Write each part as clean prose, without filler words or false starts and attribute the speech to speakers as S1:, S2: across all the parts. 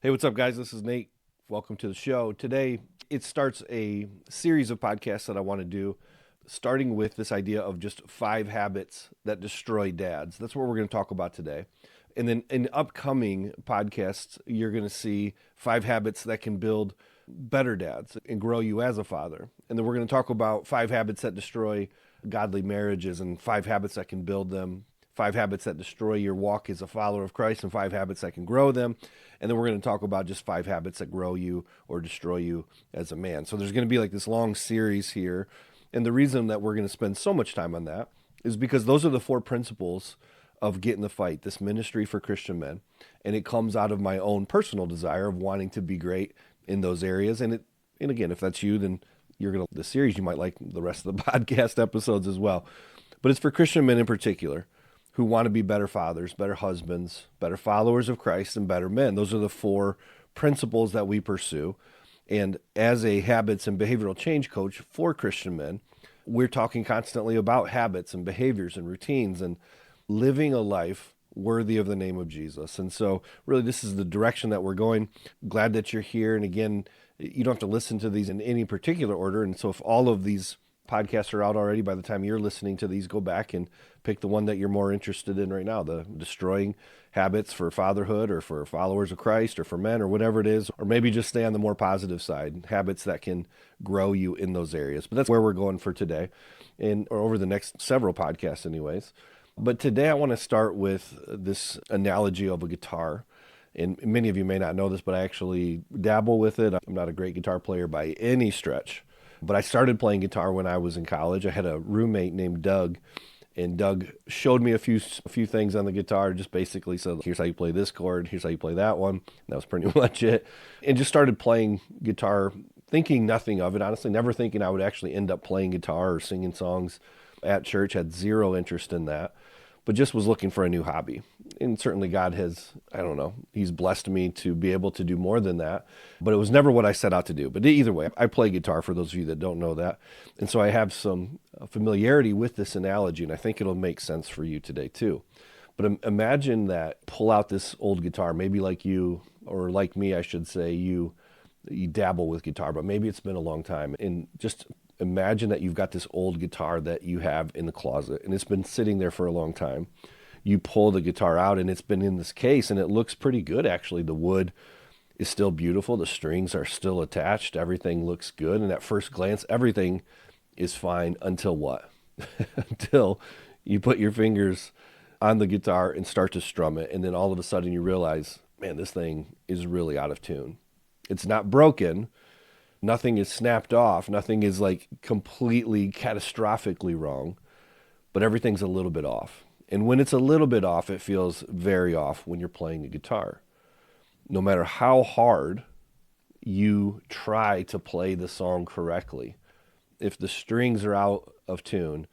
S1: Hey, what's up, guys? This is Nate. Welcome to the show. Today, it starts a series of podcasts that I want to do, starting with this idea of just 5 habits that destroy dads. That's what we're going to talk about today. And then in upcoming podcasts, you're going to see 5 habits that can build better dads and grow you as a father. And then we're going to talk about 5 habits that destroy godly marriages and 5 habits that can build them, 5 habits that destroy your walk as a follower of Christ, and 5 habits that can grow them. And then we're going to talk about just 5 habits that grow you or destroy you as a man. So there's going to be like this long series here. And the reason that we're going to spend so much time on that is because those are the 4 principles of Get in the Fight, this ministry for Christian men. And it comes out of my own personal desire of wanting to be great in those areas. And again, if that's you, then you're going to, the series, you might like the rest of the podcast episodes as well. But it's for Christian men in particular who want to be better fathers, better husbands, better followers of Christ, and better men. Those are the 4 principles that we pursue. And as a habits and behavioral change coach for Christian men, we're talking constantly about habits and behaviors and routines and living a life worthy of the name of Jesus. And so really this is the direction that we're going. Glad that you're here. And again, you don't have to listen to these in any particular order. And so if all of these podcasts are out already, by the time you're listening to these, go back and pick the one that you're more interested in right now, the destroying habits for fatherhood or for followers of Christ or for men or whatever it is, or maybe just stay on the more positive side, habits that can grow you in those areas. But that's where we're going for today or over the next several podcasts anyways. But today I want to start with this analogy of a guitar. And many of you may not know this, but I actually dabble with it. I'm not a great guitar player by any stretch, but I started playing guitar when I was in college. I had a roommate named Doug, and Doug showed me a few things on the guitar, just basically said, here's how you play this chord, here's how you play that one. And that was pretty much it. And just started playing guitar, thinking nothing of it, honestly, never thinking I would actually end up playing guitar or singing songs at church, had zero interest in that, but just was looking for a new hobby. And certainly God has, he's blessed me to be able to do more than that, but it was never what I set out to do. But either way, I play guitar for those of you that don't know that. And so I have some familiarity with this analogy, and I think it'll make sense for you today too. But imagine that, pull out this old guitar, maybe like you, or like me, I should say, you dabble with guitar, but maybe it's been a long time. And just imagine that you've got this old guitar that you have in the closet and it's been sitting there for a long time. You pull the guitar out and it's been in this case and it looks pretty good actually. The wood is still beautiful. The strings are still attached. Everything looks good. And at first glance, everything is fine until what? Until you put your fingers on the guitar and start to strum it. And then all of a sudden you realize, man, this thing is really out of tune. It's not broken. Nothing is snapped off. Nothing is like completely catastrophically wrong, but everything's a little bit off. And when it's a little bit off, it feels very off when you're playing the guitar. No matter how hard you try to play the song correctly, if the strings are out of tune,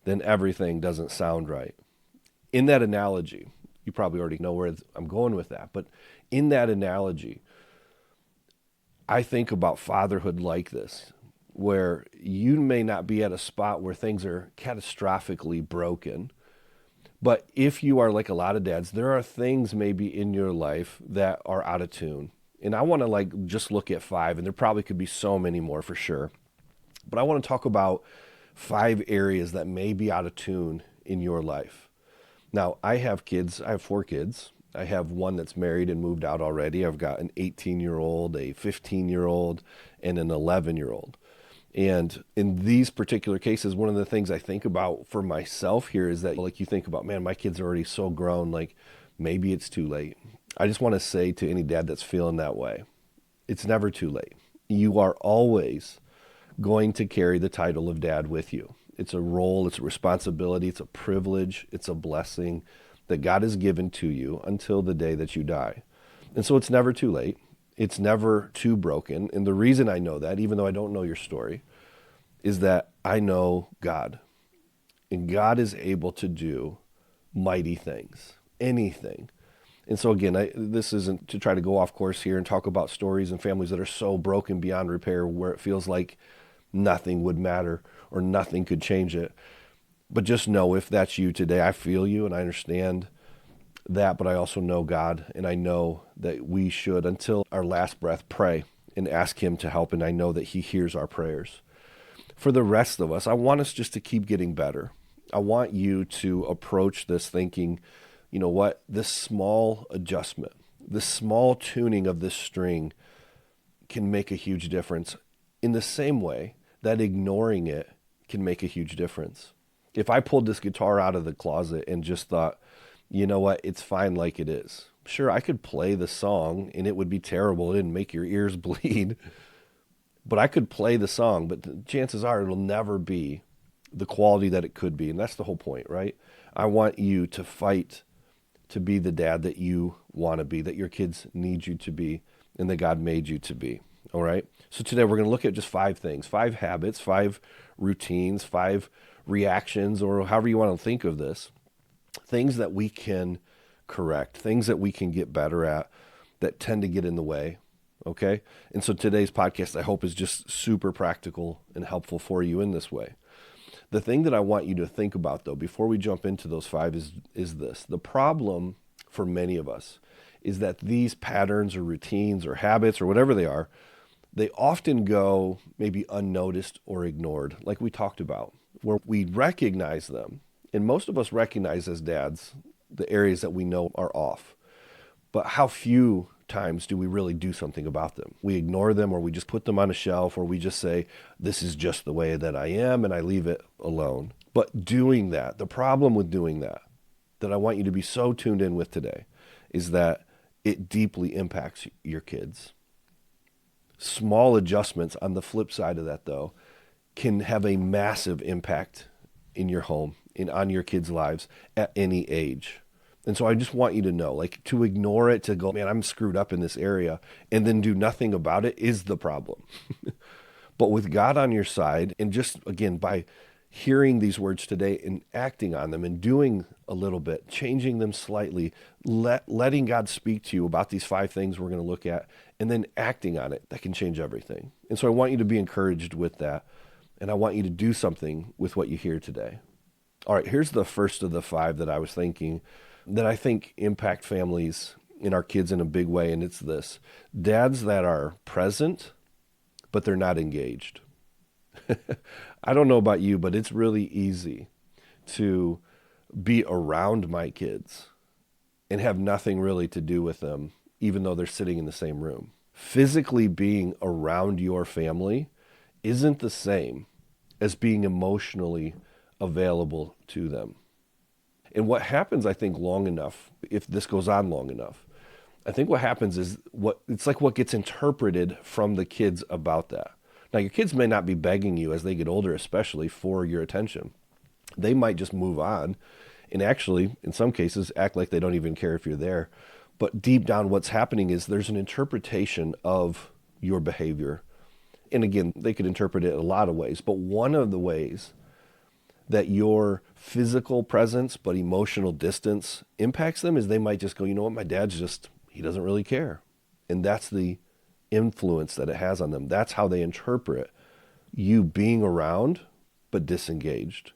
S1: then everything doesn't sound right. In that analogy, you probably already know where I'm going with that, but in that analogy, I think about fatherhood like this, where you may not be at a spot where things are catastrophically broken, but if you are like a lot of dads, there are things maybe in your life that are out of tune. And I want to just look at 5, and there probably could be so many more for sure. But I want to talk about 5 areas that may be out of tune in your life. Now, I have kids. I have 4 kids. I have one that's married and moved out already. I've got an 18-year-old, a 15-year-old, and an 11-year-old. And in these particular cases, one of the things I think about for myself here is that, like, you think about, man, my kids are already so grown, like maybe it's too late. I just want to say to any dad that's feeling that way, it's never too late. You are always going to carry the title of dad with you. It's a role, it's a responsibility, it's a privilege, it's a blessing that God has given to you until the day that you die. And so it's never too late. It's never too broken. And the reason I know that, even though I don't know your story, is that I know God. And God is able to do mighty things, anything. And so again, this isn't to try to go off course here and talk about stories and families that are so broken beyond repair where it feels like nothing would matter or nothing could change it. But just know, if that's you today, I feel you and I understand that, but I also know God, and I know that we should, until our last breath, pray and ask Him to help, and I know that He hears our prayers. For the rest of us, I want us just to keep getting better. I want you to approach this thinking, you know what, this small adjustment, this small tuning of this string can make a huge difference, in the same way that ignoring it can make a huge difference. If I pulled this guitar out of the closet and just thought, you know what, it's fine like it is. Sure, I could play the song and it would be terrible. It'd make your ears bleed. But I could play the song, but the chances are it'll never be the quality that it could be. And that's the whole point, right? I want you to fight to be the dad that you want to be, that your kids need you to be, and that God made you to be. All right? So today we're going to look at just 5 things, 5 habits, 5 routines, 5 reactions, or however you want to think of this, things that we can correct, things that we can get better at that tend to get in the way. Okay? And so today's podcast, I hope, is just super practical and helpful for you in this way. The thing that I want you to think about, though, before we jump into those 5 is this. The problem for many of us is that these patterns or routines or habits or whatever they often go maybe unnoticed or ignored, like we talked about, where we recognize them. And most of us recognize as dads the areas that we know are off. But how few times do we really do something about them? We ignore them, or we just put them on a shelf, or we just say, this is just the way that I am, and I leave it alone. But doing that, the problem with doing that I want you to be so tuned in with today, is that it deeply impacts your kids. Small adjustments on the flip side of that, though, can have a massive impact in your home and on your kids' lives at any age. And so I just want you to know, like, to ignore it, to go, man, I'm screwed up in this area, and then do nothing about it is the problem. But with God on your side, and just, again, by hearing these words today and acting on them and doing a little bit, changing them slightly, letting God speak to you about these 5 things we're going to look at, and then acting on it, that can change everything. And so I want you to be encouraged with that, and I want you to do something with what you hear today. All right, here's the first of the 5 that I was thinking that I think impact families and our kids in a big way, and it's this. Dads that are present, but they're not engaged. I don't know about you, but it's really easy to be around my kids and have nothing really to do with them, even though they're sitting in the same room. Physically being around your family isn't the same as being emotionally available to them. And what happens, I think, long enough, if this goes on long enough, I think what happens is it's like what gets interpreted from the kids about that. Now, your kids may not be begging you as they get older, especially, for your attention. They might just move on and actually, in some cases, act like they don't even care if you're there. But deep down, what's happening is there's an interpretation of your behavior. And again, they could interpret it in a lot of ways, but one of the ways that your physical presence but emotional distance impacts them is they might just go, you know what, my dad's just, he doesn't really care. And that's the influence that it has on them. That's how they interpret you being around but disengaged.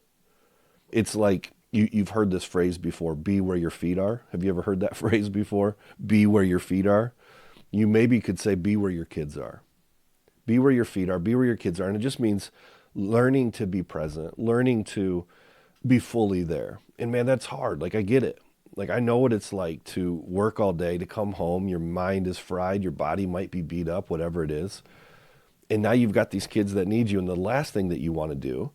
S1: It's like you've heard this phrase before, be where your feet are. Have you ever heard that phrase before? Be where your feet are. You maybe could say be where your kids are. Be where your feet are, be where your kids are. And it just means learning to be present, learning to be fully there. And man, that's hard. Like, I get it. Like, I know what it's like to work all day, to come home, your mind is fried, your body might be beat up, whatever it is. And now you've got these kids that need you. And the last thing that you want to do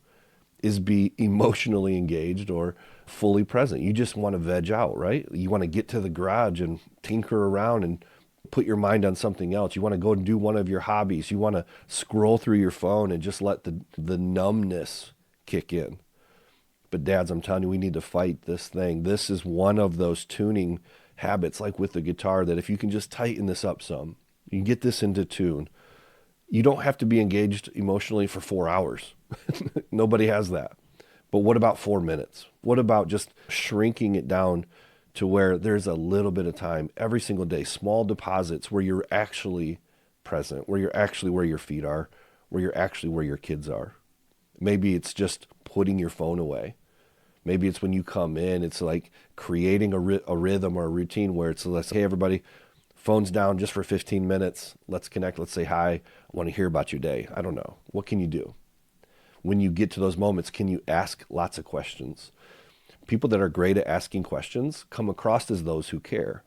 S1: is be emotionally engaged or fully present. You just want to veg out, right? You want to get to the garage and tinker around and put your mind on something else. You want to go and do one of your hobbies. You want to scroll through your phone and just let the numbness kick in. But dads, I'm telling you, we need to fight this thing. This is one of those tuning habits, like with the guitar, that if you can just tighten this up some, you can get this into tune. You don't have to be engaged emotionally for 4 hours. Nobody has that. But what about 4 minutes? What about just shrinking it down to where there's a little bit of time every single day, small deposits where you're actually present, where you're actually where your feet are, where you're actually where your kids are. Maybe it's just putting your phone away. Maybe it's when you come in, it's like creating a rhythm or a routine where it's like, hey, everybody, phone's down just for 15 minutes. Let's connect. Let's say hi. I want to hear about your day. I don't know. What can you do? When you get to those moments, can you ask lots of questions? People that are great at asking questions come across as those who care,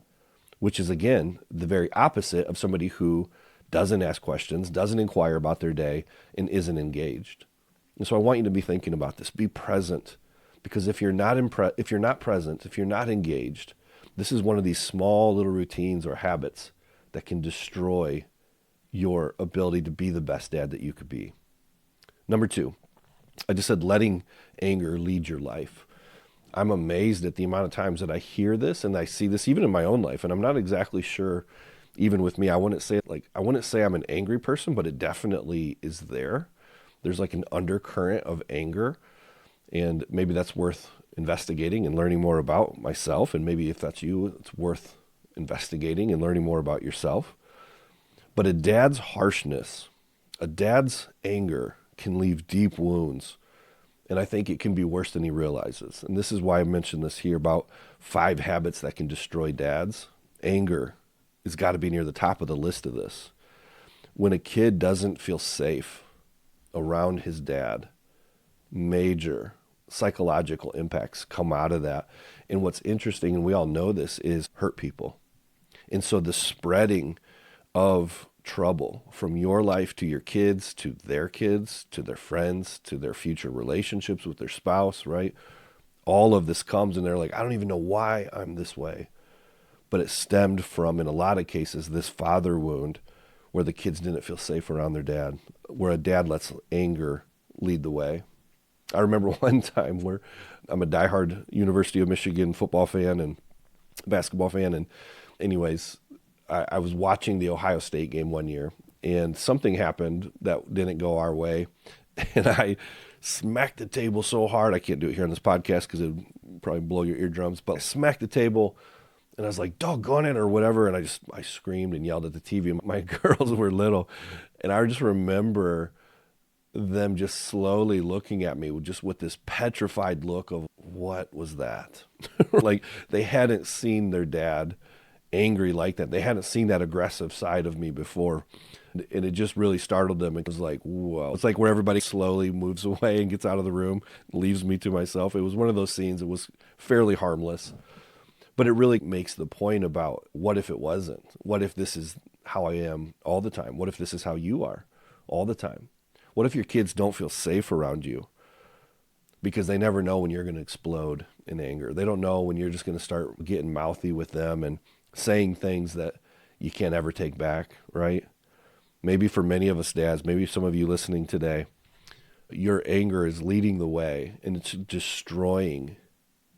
S1: which is, again, the very opposite of somebody who doesn't ask questions, doesn't inquire about their day, and isn't engaged. And so I want you to be thinking about this. Be present, because if you're not present, if you're not engaged, this is one of these small little routines or habits that can destroy your ability to be the best dad that you could be. Number 2, I just said letting anger lead your life. I'm amazed at the amount of times that I hear this and I see this even in my own life. And I'm not exactly sure, even with me, I wouldn't say I'm an angry person, but it definitely is there. There's like an undercurrent of anger, and maybe that's worth investigating and learning more about myself. And maybe if that's you, it's worth investigating and learning more about yourself. But a dad's harshness, a dad's anger can leave deep wounds. And I think it can be worse than he realizes. And this is why I mentioned this here about 5 habits that can destroy dads. Anger has got to be near the top of the list of this. When a kid doesn't feel safe around his dad, major psychological impacts come out of that. And what's interesting, and we all know this, is hurt people. And so the spreading of trouble from your life to your kids, to their friends, to their future relationships with their spouse, right? All of this comes and they're like, I don't even know why I'm this way. But it stemmed from, in a lot of cases, this father wound where the kids didn't feel safe around their dad, where a dad lets anger lead the way. I remember one time where I'm a diehard University of Michigan football fan and basketball fan. And anyways, I was watching the Ohio State game one year, and something happened that didn't go our way. And I smacked the table so hard. I can't do it here on this podcast because it would probably blow your eardrums. But I smacked the table, and I was like, doggone it, or whatever. And I screamed and yelled at the TV. My girls were little. And I just remember them just slowly looking at me with this petrified look of, what was that? Like they hadn't seen their dad angry like that. They hadn't seen that aggressive side of me before. And it just really startled them. It was like, whoa. It's like where everybody slowly moves away and gets out of the room, leaves me to myself. It was one of those scenes. It was fairly harmless. But it really makes the point about, what if it wasn't? What if this is how I am all the time? What if this is how you are all the time? What if your kids don't feel safe around you? Because they never know when you're going to explode in anger. They don't know when you're just going to start getting mouthy with them and saying things that you can't ever take back, right? Maybe for many of us dads, maybe some of you listening today, your anger is leading the way and it's destroying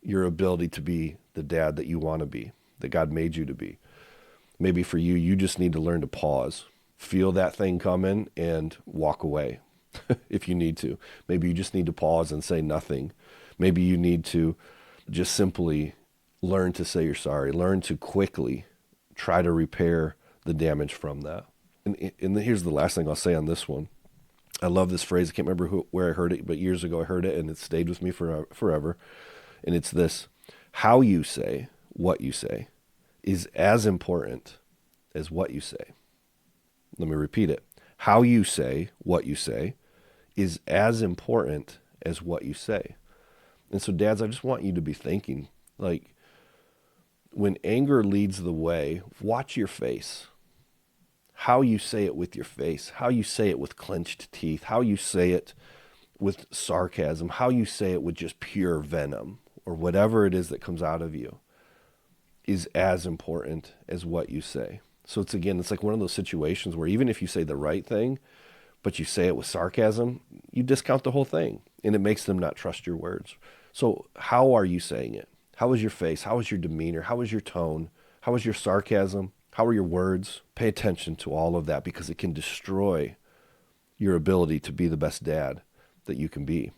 S1: your ability to be the dad that you want to be, that God made you to be. Maybe for you, you just need to learn to pause, feel that thing coming and walk away if you need to. Maybe you just need to pause and say nothing. Maybe you need to just simply learn to say you're sorry, learn to quickly try to repair the damage from that. And here's the last thing I'll say on this one. I love this phrase. I can't remember where I heard it, but years ago I heard it and it stayed with me forever. And it's this: how you say what you say is as important as what you say. Let me repeat it. How you say what you say is as important as what you say. And so dads, I just want you to be thinking, like, when anger leads the way, watch your face. How you say it with your face, how you say it with clenched teeth, how you say it with sarcasm, how you say it with just pure venom, or whatever it is that comes out of you, is as important as what you say. So it's like one of those situations where even if you say the right thing, but you say it with sarcasm, you discount the whole thing, and it makes them not trust your words. So how are you saying it? How is your face? How is your demeanor? How is your tone? How is your sarcasm? How are your words? Pay attention to all of that, because it can destroy your ability to be the best dad that you can be.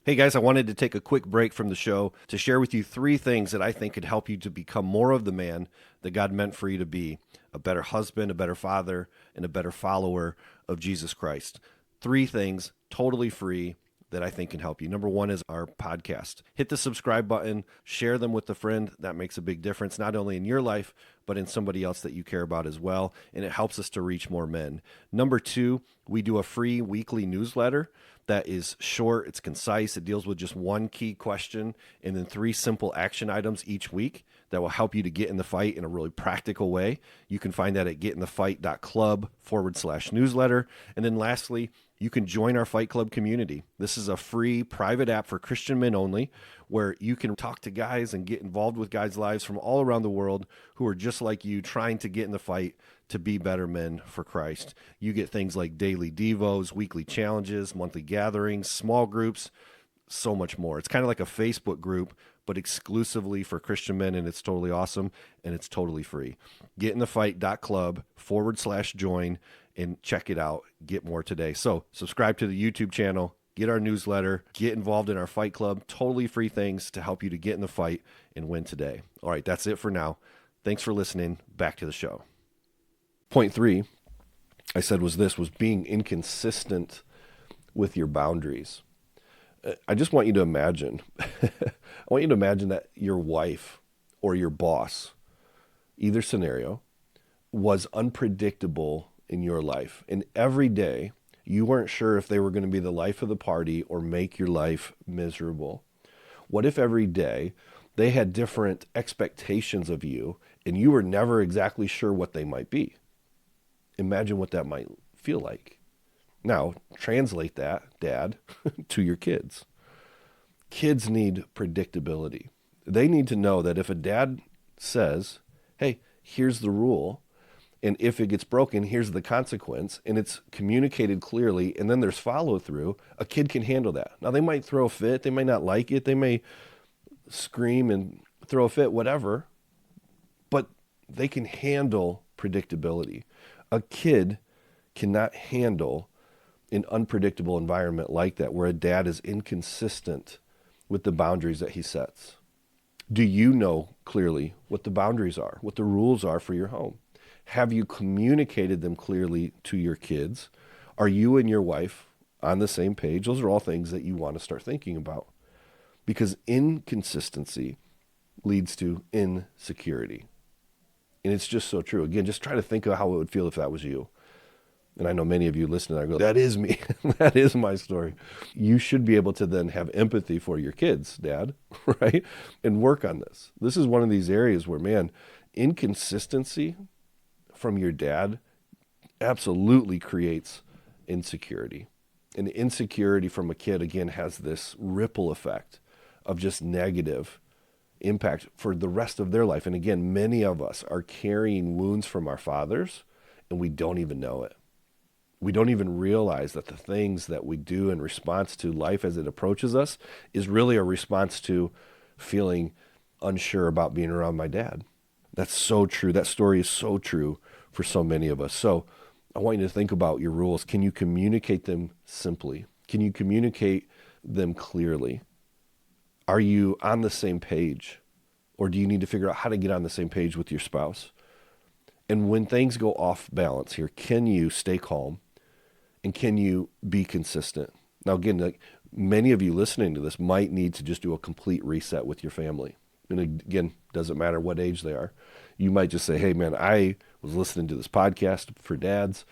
S1: Hey guys, I wanted to take a quick break from the show to share with you 3 things that I think could help you to become more of the man that God meant for you to be: a better husband, a better father, and a better follower of Jesus Christ. 3 things, totally free, that I think can help you. Number one is our podcast. Hit the subscribe button, share them with a friend. That makes a big difference, not only in your life, but in somebody else that you care about as well. And it helps us to reach more men. Number two, we do a free weekly newsletter that is short, it's concise, it deals with just one key question and then 3 simple action items each week that will help you to get in the fight in a really practical way. You can find that at getinthefight.club/newsletter. And then lastly, you can join our Fight Club community. This is a free private app for Christian men only, where you can talk to guys and get involved with guys' lives from all around the world who are just like you, trying to get in the fight to be better men for Christ. You get things like daily devos, weekly challenges, monthly gatherings, small groups, so much more. It's kind of like a Facebook group, but exclusively for Christian men, and it's totally awesome, and it's totally free. getinthefight.club/join and check it out. Get more today. So subscribe to the YouTube channel, get our newsletter, get involved in our Fight Club. Totally free things to help you to get in the fight and win today. All right, that's it for now. Thanks for listening. Back to the show. Point 3, I said was being inconsistent with your boundaries. I just want you to imagine, that your wife or your boss, either scenario, was unpredictable in your life. And every day you weren't sure if they were going to be the life of the party or make your life miserable. What if every day they had different expectations of you and you were never exactly sure what they might be? Imagine what that might feel like. Now, translate that, Dad, to your kids. Kids need predictability. They need to know that if a dad says, hey, here's the rule, and if it gets broken, here's the consequence, and it's communicated clearly, and then there's follow-through, a kid can handle that. Now, they might throw a fit. They might not like it. They may scream and throw a fit, whatever, but they can handle predictability. A kid cannot handle an unpredictable environment like that, where a dad is inconsistent with the boundaries that he sets. Do you know clearly what the boundaries are, what the rules are for your home? Have you communicated them clearly to your kids? Are you and your wife on the same page? Those are all things that you want to start thinking about, because inconsistency leads to insecurity. And it's just so true. Again, just try to think of how it would feel if that was you. And I know many of you listening are going, that is me. That is my story. You should be able to then have empathy for your kids, Dad, right? And work on this. This is one of these areas where, man, inconsistency from your dad absolutely creates insecurity. And insecurity from a kid, again, has this ripple effect of just negative impact for the rest of their life. And again, many of us are carrying wounds from our fathers, and we don't even know it. We don't even realize that the things that we do in response to life as it approaches us is really a response to feeling unsure about being around my dad. That's so true. That story is so true for so many of us. So I want you to think about your rules. Can you communicate them simply? Can you communicate them clearly? Are you on the same page? Or do you need to figure out how to get on the same page with your spouse? And when things go off balance here, can you stay calm? And can you be consistent? Now, again, like many of you listening to this might need to just do a complete reset with your family. And again, doesn't matter what age they are. You might just say, hey, man, I was listening to this podcast for dads,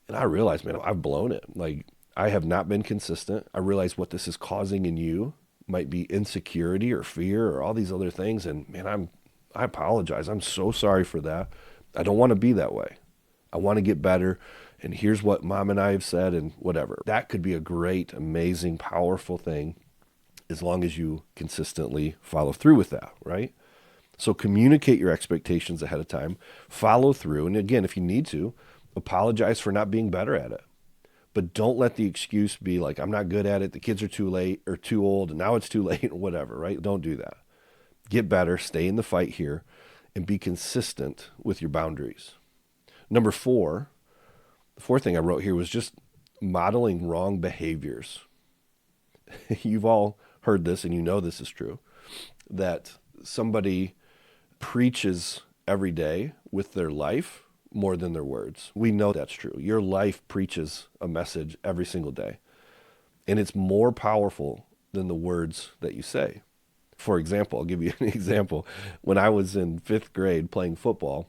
S1: and I realized, man, I've blown it. Like, I have not been consistent. I realize what this is causing in you might be insecurity or fear or all these other things. And man, I apologize. I'm so sorry for that. I don't want to be that way. I want to get better. And here's what Mom and I have said and whatever. That could be a great, amazing, powerful thing as long as you consistently follow through with that, right? So communicate your expectations ahead of time, follow through. And again, if you need to, apologize for not being better at it. But don't let the excuse be like, I'm not good at it, the kids are too late or too old, and now it's too late or whatever, right? Don't do that. Get better, stay in the fight here, and be consistent with your boundaries. Number 4, the 4th thing I wrote here was just modeling wrong behaviors. You've all heard this, and you know this is true, that somebody preaches every day with their life more than their words. We know that's true. Your life preaches a message every single day. And it's more powerful than the words that you say. For example, I'll give you an example. When I was in 5th grade playing football,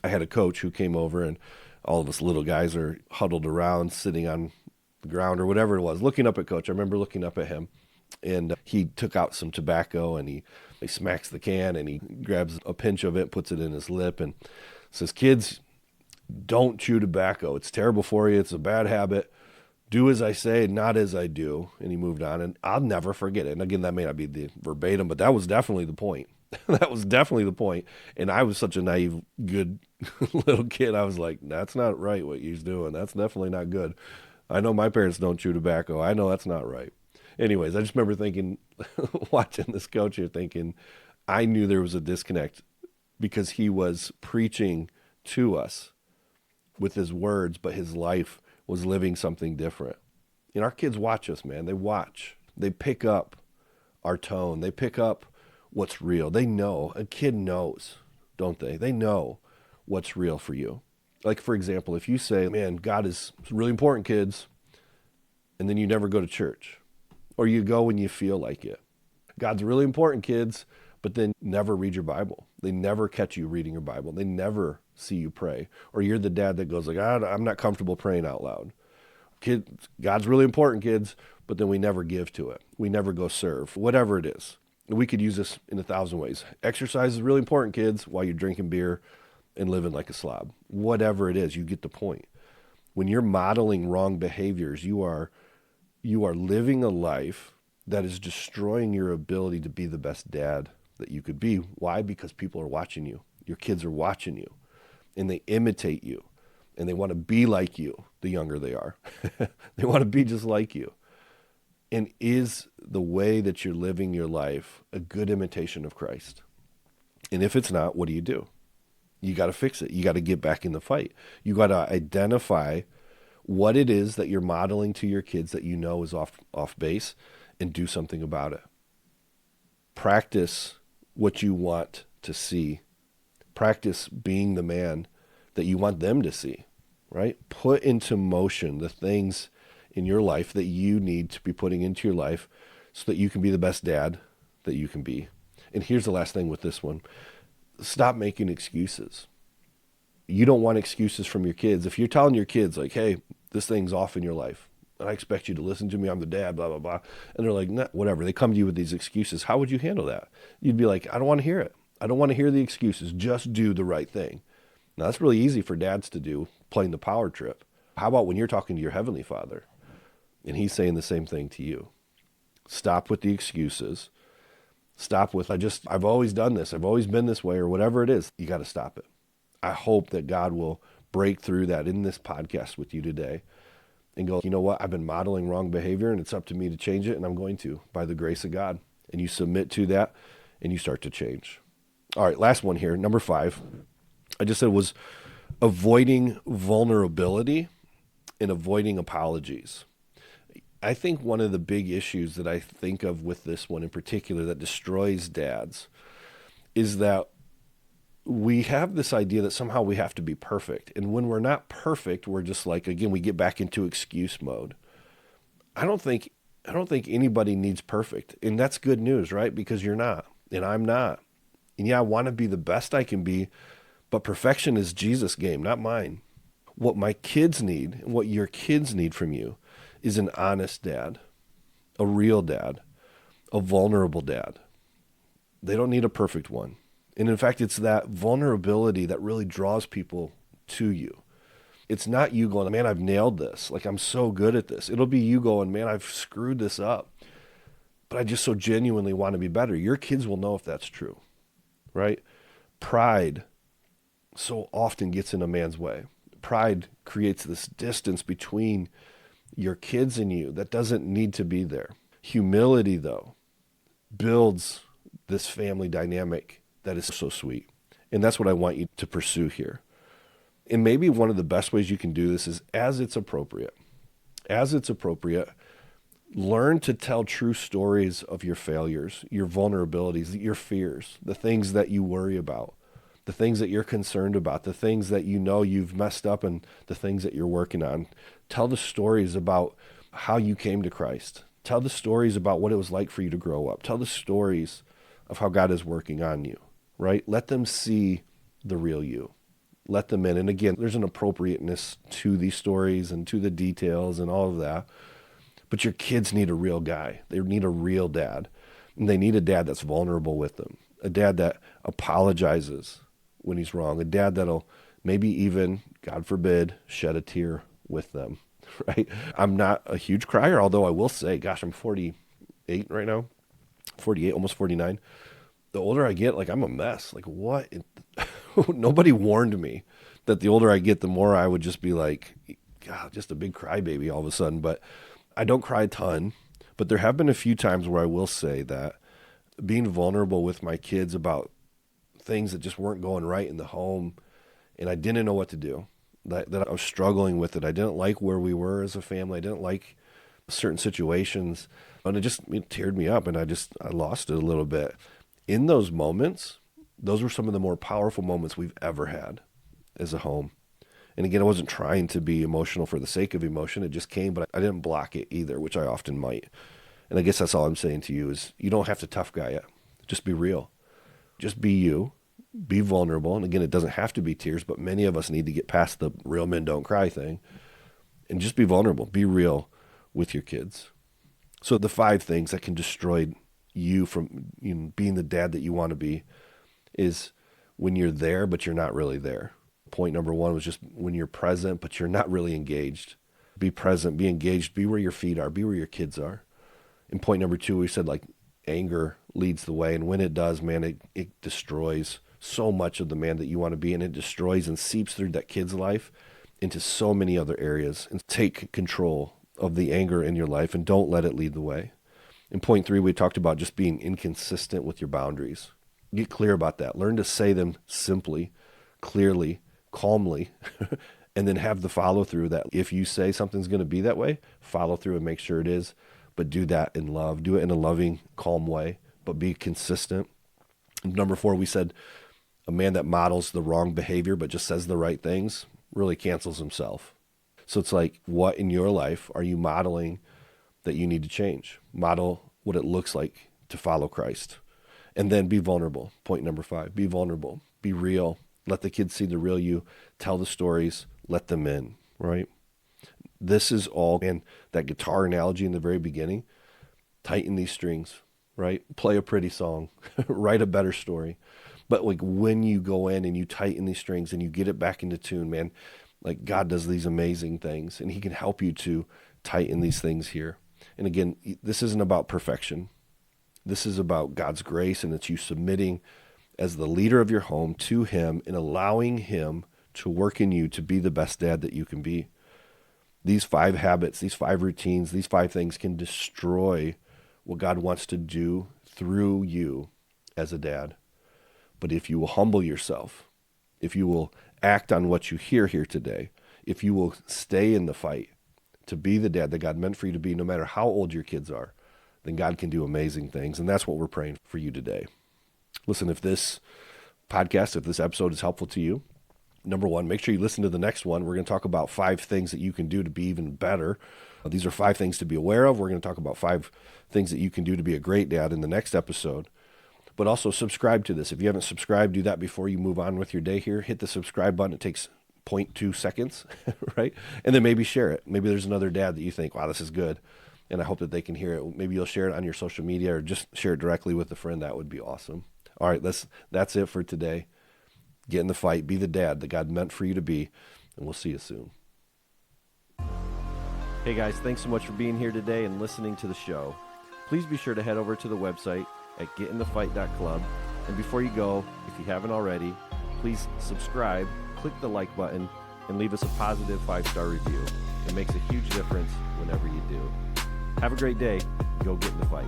S1: I had a coach who came over, and all of us little guys are huddled around, sitting on the ground or whatever it was, looking up at coach. I remember looking up at him, and he took out some tobacco, and he smacks the can, and he grabs a pinch of it, puts it in his lip, and says, "Kids, don't chew tobacco. It's terrible for you. It's a bad habit. Do as I say, not as I do." And he moved on, and I'll never forget it. And again, that may not be the verbatim, but that was definitely the point. That was definitely the point. And I was such a naive, good little kid. I was like, that's not right what he's doing. That's definitely not good. I know my parents don't chew tobacco. I know that's not right. Anyways, I just remember thinking, watching this coach here, thinking, I knew there was a disconnect because he was preaching to us with his words, but his life was living something different. And our kids watch us, man. They watch. They pick up our tone. They pick up what's real. They know. A kid knows, don't they? They know what's real for you. Like, for example, if you say, man, God is really important, kids, and then you never go to church, or you go when you feel like it. God's really important, kids, but then never read your Bible. They never catch you reading your Bible. They never see you pray. Or you're the dad that goes like, I'm not comfortable praying out loud. Kids, God's really important, kids, but then we never give to it. We never go serve, whatever it is. We could use this in 1,000 ways. Exercise is really important, kids, while you're drinking beer and living like a slob. Whatever it is, you get the point. When you're modeling wrong behaviors, you are living a life that is destroying your ability to be the best dad that you could be. Why? Because people are watching you. Your kids are watching you, and they imitate you, and they want to be like you the younger they are. They want to be just like you. And is the way that you're living your life a good imitation of Christ? And if it's not, what do? You got to fix it. You got to get back in the fight. You got to identify what it is that you're modeling to your kids that you know is off base, and do something about it. Practice what you want to see. Practice being the man that you want them to see, right? Put into motion the things in your life that you need to be putting into your life so that you can be the best dad that you can be. And here's the last thing with this one. Stop making excuses. You don't want excuses from your kids. If you're telling your kids like, hey, this thing's off in your life, and I expect you to listen to me, I'm the dad, blah, blah, blah. And they're like, nah, whatever. They come to you with these excuses. How would you handle that? You'd be like, I don't want to hear it. I don't want to hear the excuses. Just do the right thing. Now, that's really easy for dads to do, playing the power trip. How about when you're talking to your Heavenly Father and he's saying the same thing to you? Stop with the excuses. Stop with, I've always done this. I've always been this way, or whatever it is. You got to stop it. I hope that God will break through that in this podcast with you today and go, you know what? I've been modeling wrong behavior, and it's up to me to change it, and I'm going to, by the grace of God. And you submit to that, and you start to change. All right, last one here, number 5. I just said was avoiding vulnerability and avoiding apologies. I think one of the big issues that I think of with this one in particular that destroys dads is that we have this idea that somehow we have to be perfect. And when we're not perfect, we're just like, again, we get back into excuse mode. I don't think anybody needs perfect. And that's good news, right? Because you're not, and I'm not. And yeah, I want to be the best I can be, but perfection is Jesus' game, not mine. What my kids need and what your kids need from you is an honest dad, a real dad, a vulnerable dad. They don't need a perfect one. And in fact, it's that vulnerability that really draws people to you. It's not you going, man, I've nailed this. Like, I'm so good at this. It'll be you going, man, I've screwed this up, but I just so genuinely want to be better. Your kids will know if that's true, right? Pride so often gets in a man's way. Pride creates this distance between your kids and you that doesn't need to be there. Humility, though, builds this family dynamic that is so sweet. And that's what I want you to pursue here. And maybe one of the best ways you can do this is as it's appropriate. As it's appropriate, learn to tell true stories of your failures, your vulnerabilities, your fears, the things that you worry about, the things that you're concerned about, the things that you know you've messed up, and the things that you're working on. Tell the stories about how you came to Christ. Tell the stories about what it was like for you to grow up. Tell the stories of how God is working on you, right? Let them see the real you. Let them in. And again, there's an appropriateness to these stories and to the details and all of that. But your kids need a real guy. They need a real dad. And they need a dad that's vulnerable with them. A dad that apologizes when he's wrong. A dad that'll maybe even, God forbid, shed a tear with them, right? I'm not a huge crier, although I will say, gosh, I'm 48 right now. 48, almost 49. The older I get, like, I'm a mess. Like, what? Nobody warned me that the older I get, the more I would just be like, God, just a big crybaby all of a sudden. But I don't cry a ton, but there have been a few times where I will say that being vulnerable with my kids about things that just weren't going right in the home, and I didn't know what to do, that I was struggling with it. I didn't like where we were as a family. I didn't like certain situations, and it teared me up, and I lost it a little bit. In those moments, those were some of the more powerful moments we've ever had as a home. And again, I wasn't trying to be emotional for the sake of emotion. It just came, but I didn't block it either, which I often might. And I guess that's all I'm saying to you is you don't have to tough guy it. Just be real. Just be you. Be vulnerable. And again, it doesn't have to be tears, but many of us need to get past the real men don't cry thing. And just be vulnerable. Be real with your kids. So the 5 things that can destroy you from being the dad that you want to be is when you're there, but you're not really there. Point number 1 was just when you're present, but you're not really engaged. Be present, be engaged, be where your feet are, be where your kids are. And point number 2, we said like anger leads the way. And when it does, man, it destroys so much of the man that you want to be. And it destroys and seeps through that kid's life into so many other areas. And take control of the anger in your life and don't let it lead the way. In point 3, we talked about just being inconsistent with your boundaries. Get clear about that. Learn to say them simply, clearly, calmly, and then have the follow through that if you say something's going to be that way, follow through and make sure it is, but do that in love. Do it in a loving, calm way, but be consistent. Number 4, we said a man that models the wrong behavior but just says the right things really cancels himself. So it's like, what in your life are you modeling that you need to change? Model what it looks like to follow Christ. And then be vulnerable. Point number 5, be vulnerable, be real. Let the kids see the real you. Tell the stories. Let them in, right? This is all, and that guitar analogy in the very beginning, tighten these strings, right? Play a pretty song, write a better story. But like when you go in and you tighten these strings and you get it back into tune, man, like God does these amazing things and he can help you to tighten these things here. And again, this isn't about perfection. This is about God's grace, and it's you submitting as the leader of your home to him and allowing him to work in you to be the best dad that you can be. These 5 habits, these 5 routines, these 5 things can destroy what God wants to do through you as a dad. But if you will humble yourself, if you will act on what you hear here today, if you will stay in the fight to be the dad that God meant for you to be, no matter how old your kids are, then God can do amazing things. And that's what we're praying for you today. Listen, if this podcast, if this episode is helpful to you, number 1, make sure you listen to the next one. We're going to talk about 5 things that you can do to be even better. These are 5 things to be aware of. We're going to talk about 5 things that you can do to be a great dad in the next episode. But also subscribe to this. If you haven't subscribed, do that before you move on with your day here. Hit the subscribe button. It takes 0.2 seconds, right? And then maybe share it. Maybe there's another dad that you think, wow, this is good. And I hope that they can hear it. Maybe you'll share it on your social media or just share it directly with a friend. That would be awesome. All right, that's it for today. Get in the fight. Be the dad that God meant for you to be. And we'll see you soon. Hey guys, thanks so much for being here today and listening to the show. Please be sure to head over to the website at getinthefight.club. And before you go, if you haven't already, please subscribe, click the like button, and leave us a positive 5-star review. It makes a huge difference whenever you do. Have a great day. Go get in the fight.